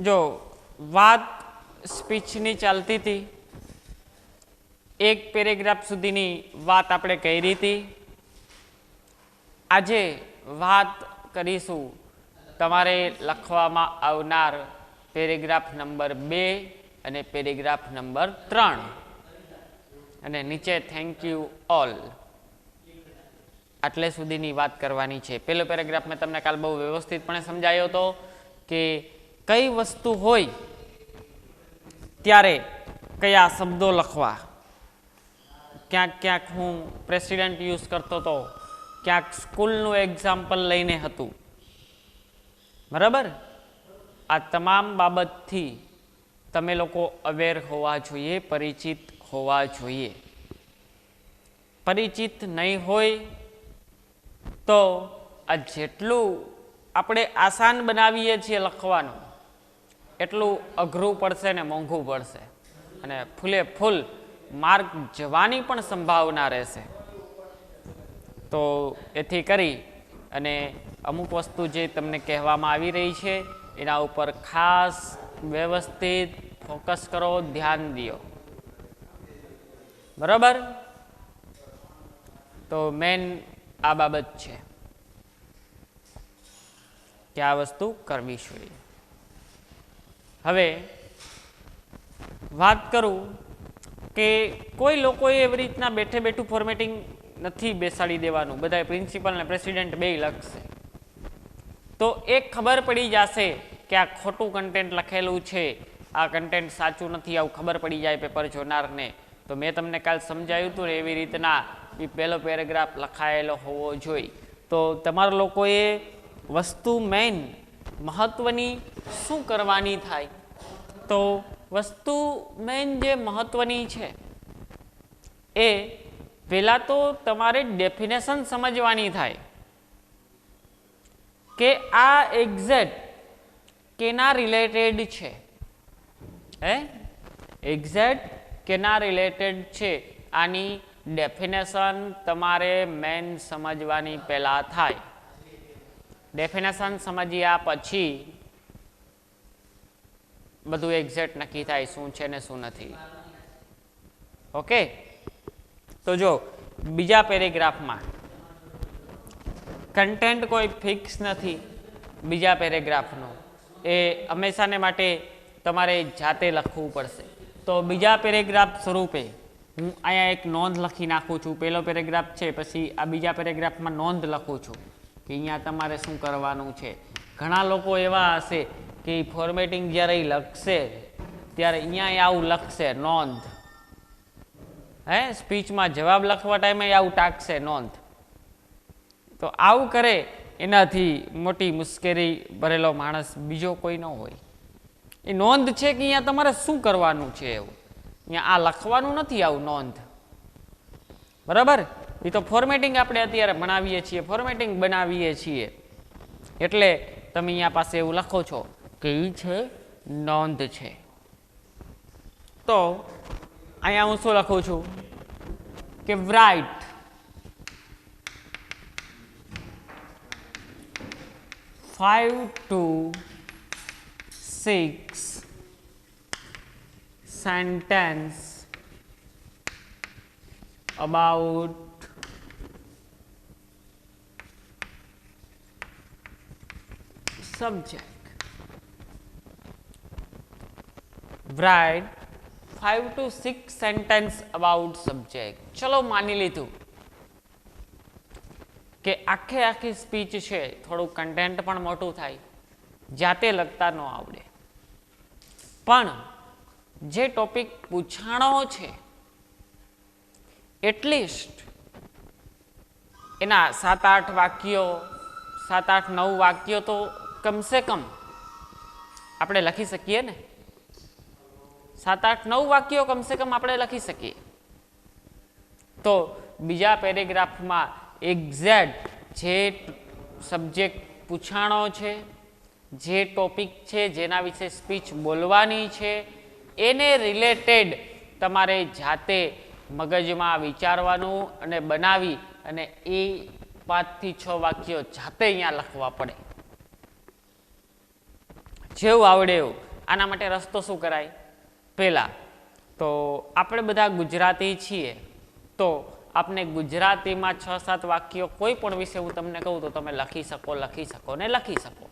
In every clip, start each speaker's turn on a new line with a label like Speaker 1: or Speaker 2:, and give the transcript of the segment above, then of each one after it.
Speaker 1: જો વાત સ્પીચની ચાલતી હતી, એક પેરેગ્રાફ સુધીની વાત આપણે કરી હતી. આજે વાત કરીશું તમારે લખવામાં આવનાર પેરેગ્રાફ નંબર 2 અને પેરેગ્રાફ નંબર 3 અને નીચે થેન્ક યુ ઓલ આટલે સુધીની વાત કરવાની છે. પહેલો પેરેગ્રાફ મેં તમને કાલ બહુ વ્યવસ્થિતપણે સમજાયો હતો કે કઈ વસ્તુ હોય ત્યારે કયા શબ્દો લખવા. ક્યાંક ક્યાંક હું પ્રેસિડેન્ટ યુઝ કરતો હતો, ક્યાંક સ્કૂલનું એક્ઝામ્પલ લઈને હતું. બરાબર, આ તમામ બાબતથી તમે લોકો અવેર હોવા જોઈએ, પરિચિત હોવા જોઈએ. પરિચિત નહીં હોય તો આ જેટલું આપણે આસાન બનાવીએ છીએ લખવાનું એટલું અઘરું પડશે ને મોંઘું પડશે અને ફૂલે ફૂલ માર્ક જવાની પણ સંભાવના રહેશે. તો એથી કરી અને અમુક વસ્તુ જે તમને કહેવામાં આવી રહી છે એના ઉપર ખાસ વ્યવસ્થિત ફોકસ કરો, ધ્યાન દો. બરાબર, તો મેન આ બાબત છે કે આ વસ્તુ કરવી જોઈએ. હવે વાત કરું કે કોઈ લોકોએ એવી રીતના બેઠે બેઠું ફોર્મેટિંગ નથી બેસાડી દેવાનું. બધા પ્રિન્સિપલ અને પ્રેસિડેન્ટ બેય લખશે તો એક ખબર પડી જશે કે આ ખોટું કન્ટેન્ટ લખેલું છે, આ કન્ટેન્ટ સાચું નથી, આવું ખબર પડી જાય પેપર જોનારને. તો મેં તમને કાલ સમજાવ્યું હતું ને એવી રીતના પહેલો પેરેગ્રાફ લખાયેલો હોવો જોઈએ. તો તમારા લોકોએ વસ્તુ મેઇન મહત્વની શું કરવાની થાય, તો વસ્તુ મેઇન જે મહત્વની છે એ પહેલાં તો તમારે ડેફિનેશન સમજવાની થાય કે આ એક્ઝેક્ટ કેના રિલેટેડ છે. એક્ઝેક્ટ કેના રિલેટેડ છે આની ડેફિનેશન તમારે મેન સમજવાની પહેલાં થાય. ડેફિનેશન સમજ્યા પછી બધું એક્ઝેક્ટ નક્કી થાય શું છે ને શું નથી. ઓકે, તો જો બીજા પેરેગ્રાફમાં કન્ટેન્ટ કોઈ ફિક્સ નથી. બીજા પેરેગ્રાફનો એ હંમેશાને માટે તમારે જાતે લખવું પડશે. તો બીજા પેરેગ્રાફ સ્વરૂપે હું અહીંયા એક નોંધ લખી નાખું છું. પહેલો પેરેગ્રાફ છે, પછી આ બીજા પેરેગ્રાફમાં નોંધ લખું છું કે અહીંયા તમારે શું કરવાનું છે. ઘણા લોકો એવા હશે કે ફોર્મેટિંગ જ્યારે લખશે ત્યારે અહીંયા આવું લખશે નોંધ. સ્પીચમાં જવાબ લખવા ટાઈમે આવું ટાકશે નોંધ. તો આવું કરે એનાથી મોટી મુશ્કેલી ભરેલો માણસ બીજો કોઈ ન હોય. એ નોંધ છે કે અહીંયા તમારે શું કરવાનું છે એવું. અહીંયા આ લખવાનું નથી, આવું નોંધ. બરાબર, એ તો ફોર્મેટિંગ આપણે અત્યારે ભણાવીએ છીએ, ફોર્મેટિંગ બનાવીએ છીએ એટલે તમે અહીંયા પાસે એવું લખો છો કે એ છે નોંધ છે. તો અહીંયા હું શું લખું છું કે right five to six sentence about subject. Write 5 to 6 sentence about subject. ચલો માની લીધું કે આખે આખી સ્પીચ છે, થોડું કન્ટેન્ટ પણ મોટું થાય, જાતે લખતા ન આવડે, પણ જે ટોપિક પૂછાણો છે એટલીસ્ટ એના 7-8 વાક્યો, 7-8-9 વાક્યો તો કમસે કમ આપણે લખી શકીએ ને. 7-8-9 વાક્યો કમસે કમ આપણે લખી શકીએ. તો બીજા પેરેગ્રાફમાં એક્ઝેક્ટ જે સબ્જેક્ટ પૂછાણો છે, જે ટોપિક છે, જેના વિશે સ્પીચ બોલવાની છે એને રિલેટેડ તમારે જાતે મગજમાં વિચારવાનું અને બનાવી અને એ 5 થી 6 વાક્યો જાતે અહીંયા લખવા પડે. જેવું આવડે એવું. આના માટે રસ્તો શું કરાય? પહેલાં તો આપણે બધા ગુજરાતી છીએ, તો આપને ગુજરાતીમાં 6-7 વાક્યો કોઈ પણ વિશે હું તમને કહું તો તમે લખી શકો ને લખી શકો.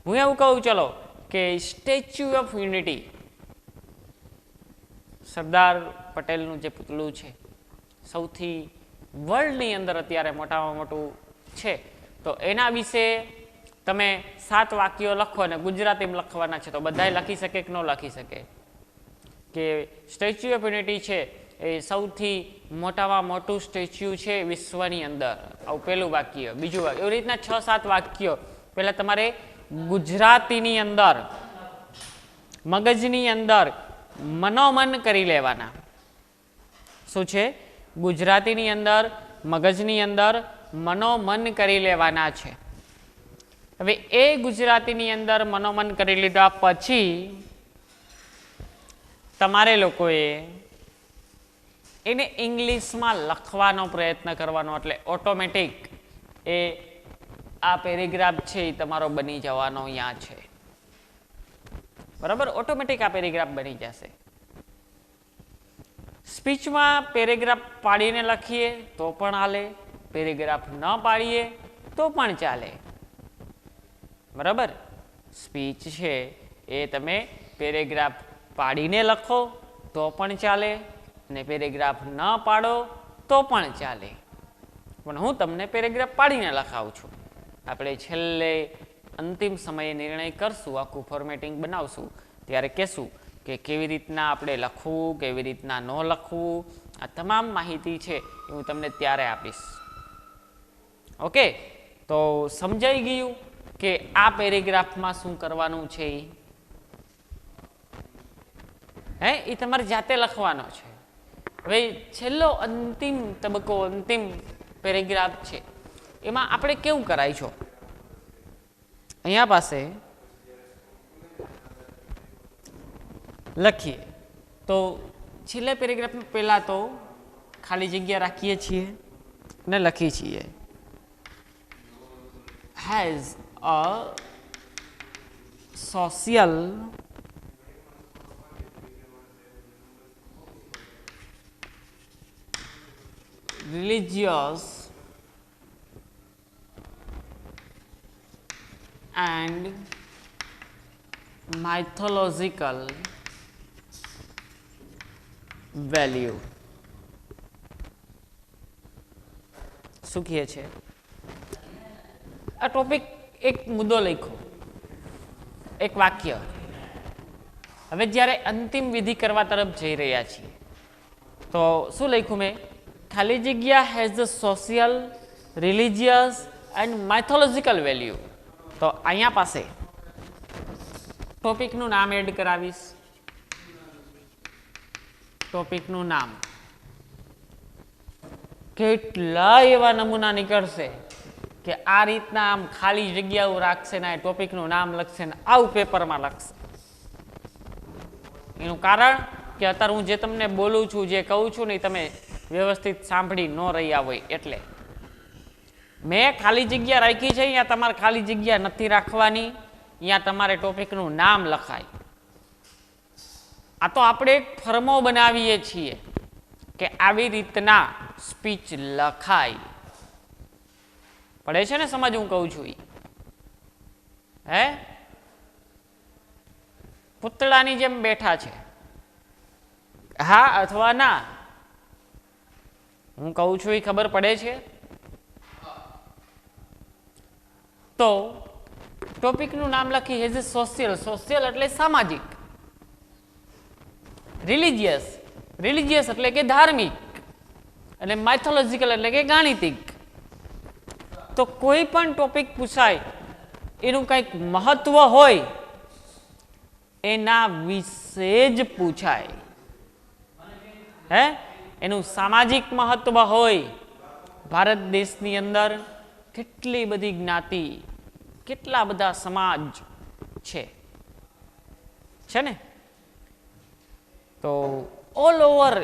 Speaker 1: હું એવું કહું, ચલો, કે સ્ટેચ્યુ ઓફ યુનિટી, સરદાર પટેલનું જે પુતળું છે, સૌથી વર્લ્ડની અંદર અત્યારે મોટામાં મોટું છે, તો એના વિશે તમે 7 વાક્યો લખો અને ગુજરાતીમાં લખવાના છે, તો બધાય લખી શકે કે ન લખી શકે? કે સ્ટેચ્યુ ઓફ યુનિટી છે એ સૌથી મોટામાં મોટું સ્ટેચ્યુ છે વિશ્વની અંદર, આવું પહેલું વાક્ય. બીજું વાક્ય, એવી રીતના 6-7 વાક્યો પહેલાં તમારે ગુજરાતીની અંદર, મગજની અંદર મનોમન કરી લેવાના. શું છે? ગુજરાતીની અંદર, મગજની અંદર મનોમન કરી લેવાના છે. હવે એ ગુજરાતીની અંદર મનોમન કરી લીધા પછી તમારે લોકોએ એને ઇંગ્લિશમાં લખવાનો પ્રયત્ન કરવાનો, એટલે ઓટોમેટિક એ આ પેરેગ્રાફ છે એ તમારો બની જવાનો અહીંયા છે. બરાબર? ઓટોમેટિક આ પેરેગ્રાફ બની જશે. સ્પીચમાં પેરેગ્રાફ પાડીને લખીએ તો પણ હાલે, પેરેગ્રાફ ન પાડીએ તો પણ ચાલે. બરાબર? સ્પીચ છે એ તમે પેરેગ્રાફ પાડીને લખો તો પણ ચાલે, ને પેરેગ્રાફ ન પાડો તો પણ ચાલે. પણ હું તમને પેરેગ્રાફ પાડીને લખાવું છું. આપણે છેલ્લે અંતિમ સમયે નિર્ણય કરશું, આખું ફોર્મેટિંગ બનાવશું, ત્યારે કહેશું કે કેવી રીતના આપણે લખવું, કેવી રીતના ન લખવું. આ તમામ માહિતી છે એ હું તમને ત્યારે આપીશ. ઓકે, તો સમજાઈ ગયું કે આ પેરેગ્રાફમાં શું કરવાનું છે? એ તમારે જાતે લખવાનો છે. હવે છેલ્લો અંતિમ તબક્કો, અંતિમ પેરેગ્રાફ છે, એમાં આપણે કેવું કરાય છો? અહીંયા પાસે લખીએ તો છેલ્લા પેરેગ્રાફમાં પહેલાં તો ખાલી જગ્યા રાખીએ છીએ ને લખીએ છીએ has a social religious and mythological value. શું કહે છે? આ ટોપિક એક મુદ્દો લખો, એક વાક્ય. હવે જ્યારે અંતિમ વિધિ કરવા તરફ જઈ રહ્યા છીએ તો શું લખ્યું મેં? ખાલી જગ્યા has the social, religious and mythological value. તો અહીંયા પાસે ટોપિકનું નામ એડ કરાવીશ. ટોપિકનું નામ કેટલા એવા નમૂના નીકળશે કે આ રીતના આમ ખાલી જગ્યાઓ રાખશે ને ટોપિકનું નામ લખશે ને આવું પેપરમાં લખશે. એનું કારણ કે અત્યારે હું જે તમને બોલું છું, જે કહું છું ને તમે વ્યવસ્થિત સાંભળી ન રહ્યા હોય એટલે. મેં ખાલી જગ્યા રાખી છે, અહીંયા તમારે ખાલી જગ્યા નથી રાખવાની, અહીંયા તમારે ટોપિકનું નામ લખાય. આ તો આપણે એક ફરમો બનાવીએ છીએ કે આવી રીતના સ્પીચ લખાય. પડે છે ને સમજ હું કહું છું? હે, પૂતળાની જેમ બેઠા છે, હા અથવા ના? હું કહું છું એ ખબર પડે છે? તો ટોપિકનું નામ લખી હેઝ અ સોશિયલ, સોશિયલ એટલે સામાજિક, રિલિજિયસ, રિલિજિયસ એટલે કે ધાર્મિક, અને માઇથોલોજીકલ એટલે કે ગાણિતિક. તો કોઈ પણ ટોપિક પૂછાય એનું કંઈક મહત્વ હોય એના વિશે જ પૂછાય. હે, એનું સામાજિક મહત્વ હોય. ભારત દેશની અંદર કેટલી બધી જ્ઞાતિ, કેટલા બધા સમાજ છે ને? તો all over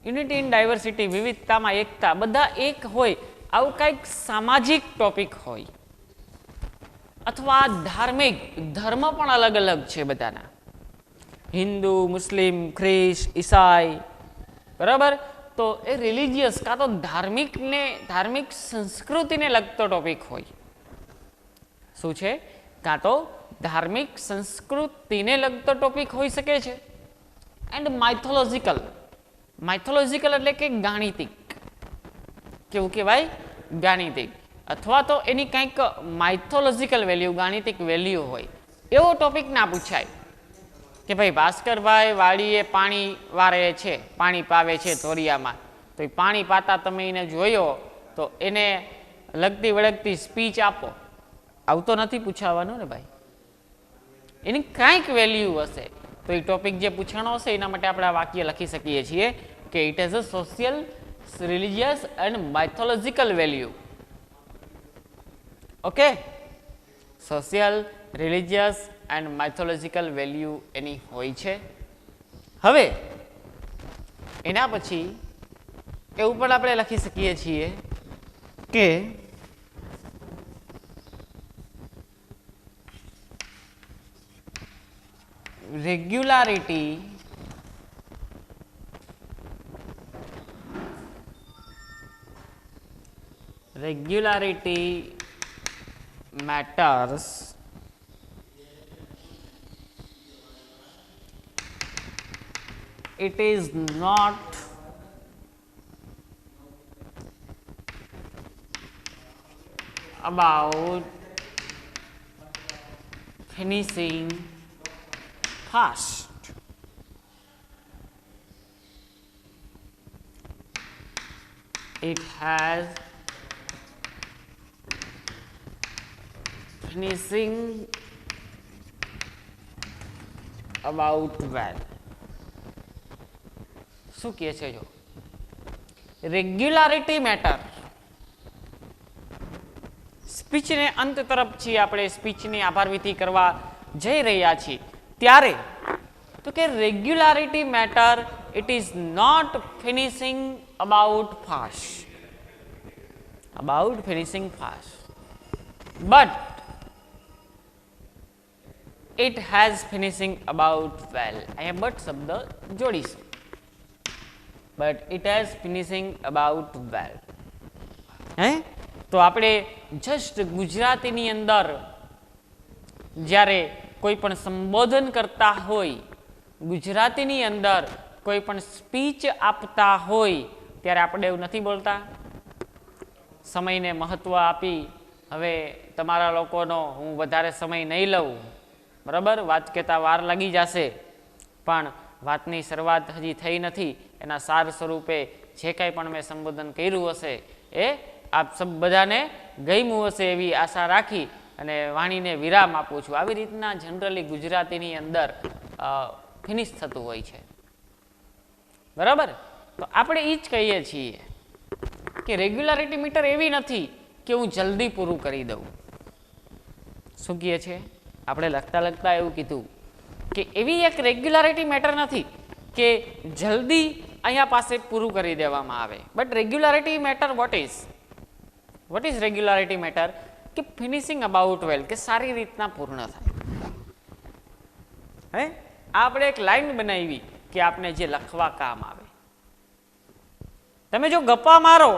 Speaker 1: unity in diversity, વિવિધતામાં એકતા, બધા એક હોય, આવું કંઈક સામાજિક ટોપિક હોય અથવા ધાર્મિક ધર્મ પણ અલગ અલગ છે બધાના, હિન્દુ, મુસ્લિમ, ખ્રિસ્ત, ઈસાઈ, બરાબર. તો એ રિલિજિયસ કાં તો ધાર્મિક સંસ્કૃતિને લગતો ટોપિક હોય. શું છે? કાં તો ધાર્મિક સંસ્કૃતિને લગતો ટોપિક હોઈ શકે છે. એન્ડ માઇથોલોજીકલ એટલે કે ગાણિતિક, કેવું કહેવાય? ગાણિતિક, અથવા તો એની કંઈક માઇથોલોજીકલ વેલ્યુ, ગાણિતિક વેલ્યુ હોય એવો ટોપિક ના પૂછાય કે ભાઈ ભાસ્કરભાઈ વાડીએ પાણી વારે છે, પાણી પાવે છે તોરિયામાં, તો એ પાણી પાતા તમે એને જોયો તો એને લગતી વળગતી સ્પીચ આપો. આવું તો નથી પૂછાવાનું ને ભાઈ. એની કાંઈક વેલ્યુ હશે તો એ ટોપિક જે પૂછાણો હશે એના માટે આપણે આ વાક્ય લખી શકીએ છીએ કે it has a social, religious and mythological value. Okay, social, religious and mythological value એની હોય છે. હવે એના પછી એવું પણ આપણે લખી શકીએ છીએ કે regularity matters it is not about finishing fast. It has finishing about well. શું કહે છે? જો રેગ્યુલારિટી મેટર. સ્પીચને અંત તરફ છીએ આપણે, સ્પીચની આભાર વિધિ કરવા જઈ રહ્યા છીએ ત્યારે તો કે regularity matter, it is not finishing about fast, but it has finishing about well. અહીંયા બટ શબ્દ જોડીશું, but it has finishing about well. તો આપણે જસ્ટ ગુજરાતીની અંદર જ્યારે કોઈ પણ સંબોધન કરતા હોય, ગુજરાતીની અંદર કોઈ પણ સ્પીચ આપતા હોય ત્યારે આપણે એવું નથી બોલતા, સમયને મહત્વ આપી હવે તમારા લોકોનો હું વધારે સમય નહીં લઉં, બરાબર, વાત કહેતા વાર લાગી જશે, પણ વાતની શરૂઆત હજી થઈ નથી, એના સાર સ્વરૂપે જે કાંઈ પણ મેં સંબોધન કર્યું હશે એ આપ સબ બધાને ગમ્યું હશે એવી આશા રાખી અને વાણીને વિરામ આપું છું. આવી રીતના જનરલી ગુજરાતીની અંદર ફિનિશ થતું હોય છે, બરાબર. તો આપણે એ જ કહીએ છીએ કે રેગ્યુલારિટી મીટર એવી નથી કે હું જલ્દી પૂરું કરી દઉં. શું કહે છે? આપણે લખતા એવું કીધું કે એવી એક રેગ્યુલારિટી મેટર નથી કે જલ્દી અહીંયા પાસે પૂરું કરી દેવામાં આવે. But regularity matter what is regularity matter? કે ફિનિશિંગ અબાઉટ વેલ, કે સારી રીતના પૂર્ણ થાય. આપણે એક લાઈન બનાવી કે આપણે જે લખવા કામ આવે. તમે જો ગપ્પા મારો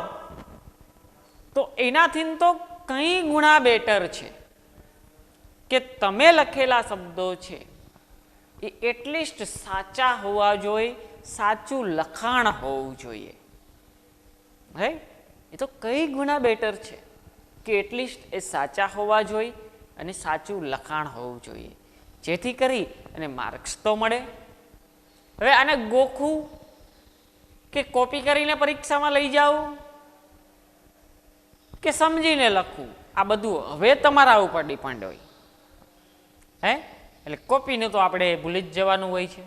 Speaker 1: તો એનાથી તો કંઈ ગુણા બેટર છે કે તમે લખેલા શબ્દો છે એ એટલીસ્ટ સાચા હોવા જોઈએ, સાચું લખાણ હોવું જોઈએ. એ તો કઈ ગુણા બેટર છે કે એટલીસ્ટ એ સાચા હોવા જોઈએ અને સાચું લખાણ હોવું જોઈએ, જેથી કરી અને માર્ક્સ તો મળે. હવે આને ગોખવું કે કોપી કરીને પરીક્ષામાં લઈ જાવું કે સમજીને લખવું, આ બધું હવે તમારા ઉપર ડિપેન્ડ હોય. એટલે કોપીને તો આપણે ભૂલી જ જવાનું હોય છે.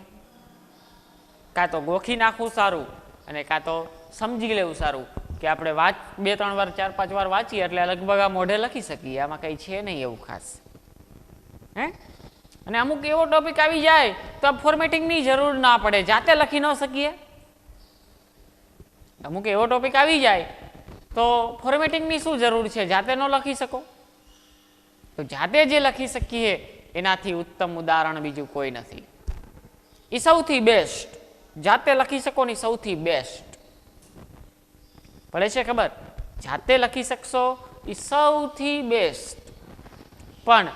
Speaker 1: કાં તો ગોખી નાખવું સારું અને કાં તો સમજી લેવું સારું કે આપણે 2-3 વાર 4-5 વાર વાંચીએ એટલે લગભગ આ મોઢે લખી શકીએ, આમાં કંઈ છે નહીં એવું ખાસ. અને અમુક એવો ટોપિક આવી જાય તો આ ફોર્મેટિંગની જરૂર ના પડે, જાતે લખી ન શકીએ. અમુક એવો ટોપિક આવી જાય તો ફોર્મેટિંગની શું જરૂર છે, જાતે ન લખી શકો. તો જાતે જે લખી શકીએ એનાથી ઉત્તમ ઉદાહરણ બીજું કોઈ નથી. એ સૌથી બેસ્ટ, જાતે લખી શકો ને સૌથી બેસ્ટ. પડે છે ખબર? જાતે લખી શકશો એ સૌથી બેસ્ટ, પણ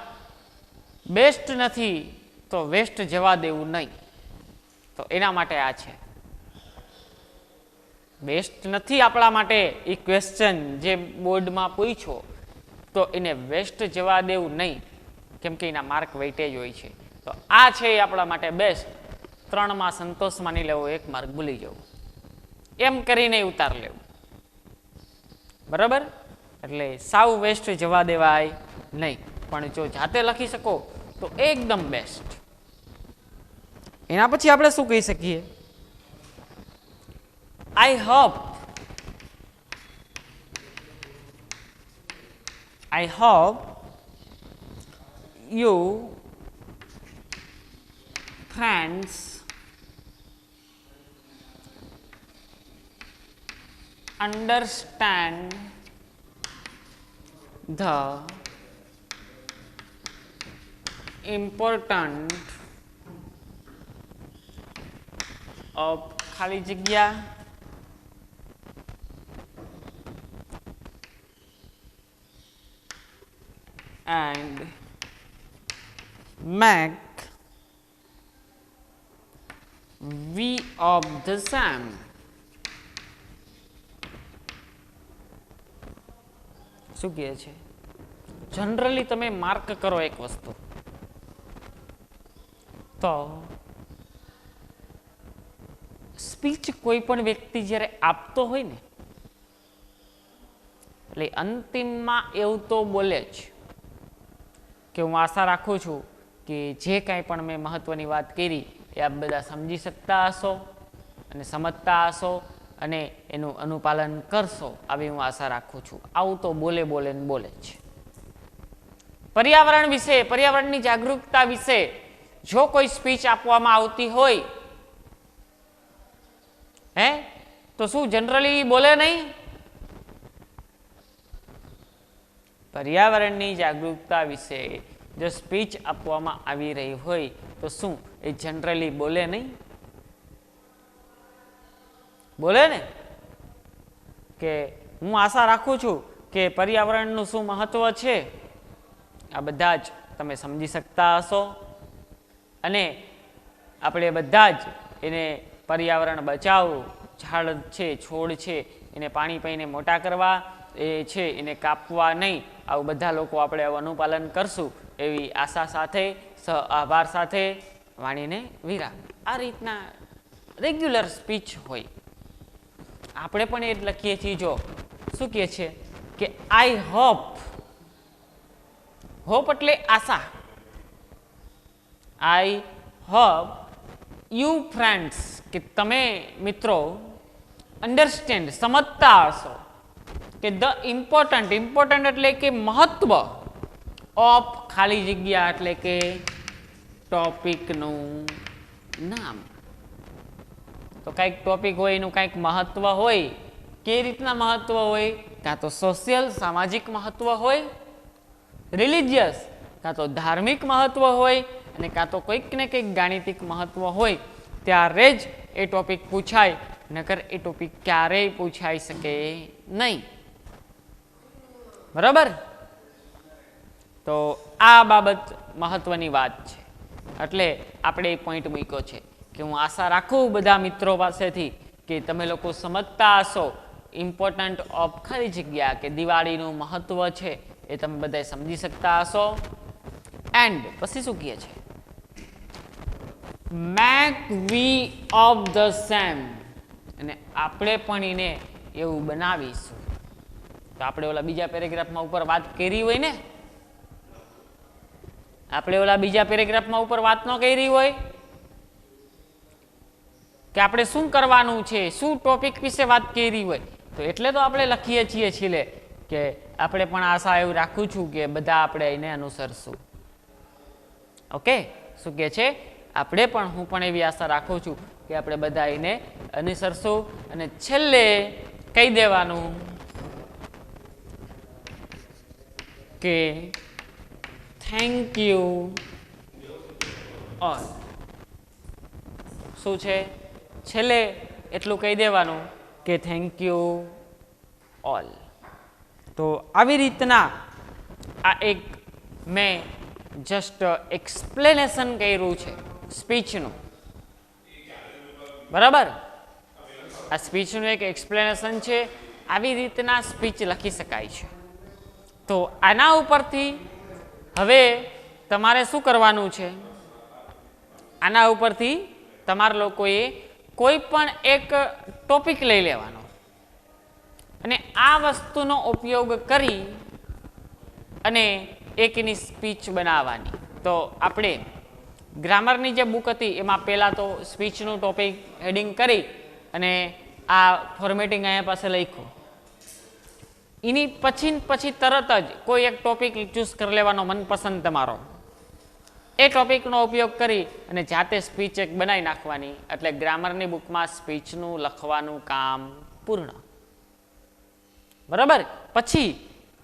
Speaker 1: બેસ્ટ નથી તો વેસ્ટ જવા દેવું નહીં. તો એના માટે આ છે. બેસ્ટ નથી આપણા માટે એ ક્વેશ્ચન જે બોર્ડમાં પૂછ્યો, તો એને વેસ્ટ જવા દેવું નહીં, કેમ કે એના માર્ક વેઇટેજ હોય છે. તો આ છે એ આપણા માટે બેસ્ટ. 3માં સંતોષ માની લેવો, 1 માર્ક ભૂલી જવું, એમ કરીને ઉતાર લેવું. બરાબર? એટલે સાવ વેસ્ટ જવા દેવાય નહીં, પણ જો જાતે લખી શકો તો એકદમ બેસ્ટ. એના પછી આપણે શું કહી શકીએ? I hope you friends understand the important of ખાલી જગ્યા and make we of the same. શું કહે છે? જનરલી તમે માર્ક કરો એક વસ્તુ, તો સ્પીચ કોઈ પણ વ્યક્તિ જ્યારે આપતો હોય ને, એટલે અંતિમમાં એવું તો બોલે જ કે હું આશા રાખું છું કે જે કાંઈ પણ મેં મહત્વની વાત કરી એ આપ બધા સમજી શકતા હશો અને સમજતા હશો અને એનું અનુપાલન કરશો, આવી હું આશા રાખું છું. આવું તો બોલે ને બોલે જ. પર્યાવરણ વિશે, પર્યાવરણની જાગૃતતા વિશે જો કોઈ સ્પીચ આપવામાં આવતી હોય તો શું જનરલી બોલે નહીં? પર્યાવરણની જાગૃતતા વિશે જો સ્પીચ આપવામાં આવી રહી હોય તો શું એ જનરલી બોલે નહીં? બોલે ને કે હું આશા રાખું છું કે પર્યાવરણનું શું મહત્વ છે આ બધા જ તમે સમજી શકતા હશો અને આપણે બધા જ એને પર્યાવરણ બચાવવું, ઝાડ છે, છોડ છે, એને પાણી પીને મોટા કરવા એ છે, એને કાપવા નહીં, આવું બધા લોકો આપણે અનુપાલન કરશું એવી આશા સાથે, આભાર સાથે વાણીને વિરામ. આ રીતના રેગ્યુલર સ્પીચ હોય. આપણે પણ એ જ લખીએ છીએ. જો શું કહે છે કે આઈ હોપ, હોપ એટલે આશા. આઈ હોપ યુ ફ્રેન્ડ્સ, કે તમે મિત્રો અન્ડરસ્ટેન્ડ, સમજતા હશો કે ધ ઇમ્પોર્ટન્ટ, ઇમ્પોર્ટન્ટ એટલે કે મહત્વ, ઓફ ખાલી જગ્યા એટલે કે ટોપિકનું નામ. તો કંઈક ટોપિક હોય એનું કંઈક મહત્વ હોય. કેવી રીતના મહત્વ હોય? કાં તો સોશિયલ, સામાજિક મહત્વ હોય, રિલિજિયસ કાં તો ધાર્મિક મહત્વ હોય, અને કાં તો કંઈક ને કંઈક ગાણિતિક મહત્વ હોય, ત્યારે જ એ ટોપિક પૂછાય, નકર એ ટોપિક ક્યારેય પૂછાઈ શકે નહીં. બરાબર? તો આ બાબત મહત્વની વાત છે. એટલે આપણે એ પોઈન્ટ મૂક્યો છે કે હું આશા રાખું બધા મિત્રો પાસેથી કે તમે લોકો સમજતા હશો ઇમ્પોર્ટન્ટ ઓફ ખાલી જગ્યા, કે દિવાળીનું મહત્વ છે એ તમે બધા સમજી શકતા હશો. એન્ડ પછી શું કહે છે? Make we of the same, અને આપણે પણ એને એવું બનાવીશું. તો આપણે ઓલા બીજા પેરેગ્રાફમાં ઉપર વાત કરી હોય ને, આપણે ઓલા બીજા પેરેગ્રાફમાં ઉપર વાત ન કરી હોય કે આપણે શું કરવાનું છે, શું ટોપિક વિશે વાત કરી હોય, તો એટલે તો આપણે લખીએ છીએ છેલ્લે કે આપણે પણ આશા એવું રાખું છું કે બધા આપણે એને અનુસરશું. ઓકે, શું કહે છે? આપણે પણ, હું પણ એવી આશા રાખું છું કે આપણે બધા એને અનુસરશું. અને છેલ્લે કહી દેવાનું કે થેન્ક યુ ઓલ. શું છે? છેલ્લે એટલું કહી દેવાનું કે થેન્ક યુ ઓલ. તો આવી રીતના આ એક મેં જસ્ટ એક્સપ્લેનેશન કર્યું છે સ્પીચનું. બરાબર, આ સ્પીચનું એક એક્સપ્લેનેશન છે. આવી રીતના સ્પીચ લખી શકાય છે. તો આના ઉપરથી હવે તમારે શું કરવાનું છે? આના ઉપરથી તમારા લોકોએ કોઈ પણ એક ટોપિક લઈ લેવાનો અને આ વસ્તુનો ઉપયોગ કરી અને એકની સ્પીચ બનાવવાની. તો આપણે ગ્રામરની જે બુક હતી એમાં પહેલાં તો સ્પીચનું ટોપિક હેડિંગ કરી અને આ ફોર્મેટિંગ અહીંયા પાસે લખ્યું. એની પછી તરત જ કોઈ એક ટોપિક ચૂઝ કરી લેવાનો મનપસંદ તમારો. એ ટોપિકનો ઉપયોગ કરી અને જાતે સ્પીચ એક બનાવી નાખવાની. એટલે ગ્રામરની બુકમાં સ્પીચનું લખવાનું કામ પૂર્ણ. બરાબર. પછી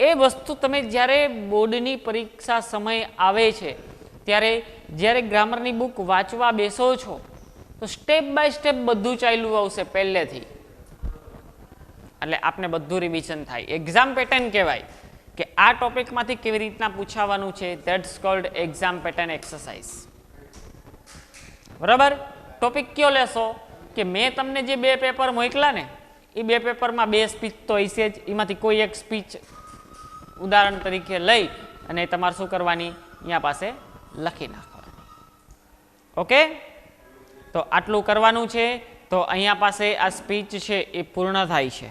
Speaker 1: એ વસ્તુ તમે જ્યારે બોર્ડની પરીક્ષા સમય આવે છે ત્યારે જ્યારે ગ્રામરની બુક વાંચવા બેસો છો તો સ્ટેપ બાય સ્ટેપ બધું ચાલ્યું આવશે પહેલેથી. એટલે આપને બધું રિવિઝન થાય. એક્ઝામ પેટર્ન કહેવાય કે આ ટોપિકમાંથી કેવી રીતના પૂછાવાનું છે. That's cold exam pattern exercise. બરાબર. ટોપિક કયો લેશો કે મેં તમને જે 2 પેપર મોકલા ને એ 2 પેપરમાં 2 સ્પીચ તો હશે જ. એમાંથી કોઈ એક સ્પીચ ઉદાહરણ તરીકે લઈ અને તમારે શું કરવાની? અહીંયા પાસે લખી નાખવાની. ઓકે, તો આટલું કરવાનું છે. તો અહીંયા પાસે આ સ્પીચ છે એ પૂર્ણ થાય છે.